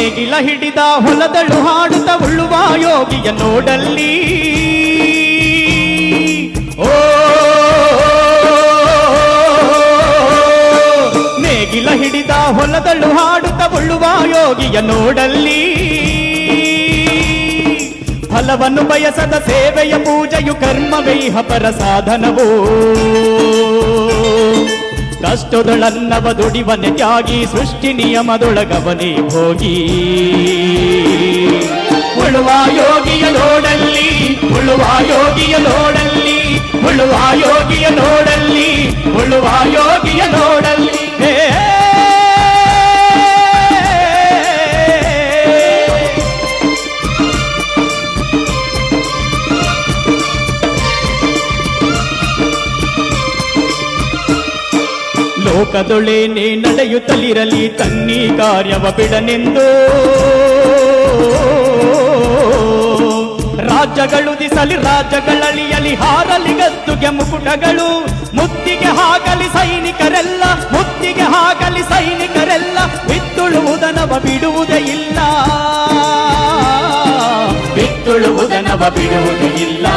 ನೇಗಿಲ ಹಿಡಿದ ಹೊಲದಳು ಹಾಡುತ್ತ ಉಳ್ಳುವ ಯೋಗಿಯ ನೋಡಲ್ಲಿ ಓ ನೇಗಿಲ ಹಿಡಿದ ಹೊಲದಳು ಹಾಡುತ್ತ ಉಳ್ಳುವ ಯೋಗಿಯ ನೋಡಲ್ಲಿ ಫಲವನ್ನು ಬಯಸದ ಸೇವೆಯ ಪೂಜೆಯು ಕರ್ಮವೈಹ ಪರ ಸಾಧನವೋ ಕಷ್ಟದೊಳನ್ನವ ದುಡಿವನೆ ತ್ಯಾಗಿ ಸೃಷ್ಟಿ ನಿಯಮದೊಳಗವನೇ ಹೋಗಿ ಉಳುವ ಯೋಗಿಯ ನೋಡಲ್ಲಿ ಉಳುವ ಯೋಗಿಯ ನೋಡಲ್ಲಿ ಉಳುವ ಯೋಗಿಯ ನೋಡಲ್ಲಿ ಉಳುವ ಯೋಗಿಯ ನೋಡಲ್ಲಿ ಲೋಕದೊಳೇನೆ ನಡೆಯುತ್ತಲಿರಲಿ ತನ್ನಿ ಕಾರ್ಯವ ಬಿಡನೆಂದು ರಾಜ್ಯಗಳು ದಿಸಲಿ ರಾಜ್ಯಗಳಳಿಯಲಿ ಹಾರಲಿ ಗದ್ದುಗೆ ಮುಕುಟಗಳು ಮುತ್ತಿಗೆ ಹಾಕಲಿ ಸೈನಿಕರೆಲ್ಲ ಮುತ್ತಿಗೆ ಹಾಕಲಿ ಸೈನಿಕರೆಲ್ಲ ಬಿತ್ತುಳುವುದನವ ಬಿಡುವುದೇ ಇಲ್ಲ ಬಿತ್ತುಳುವುದನವ ಬಿಡುವುದೇ ಇಲ್ಲ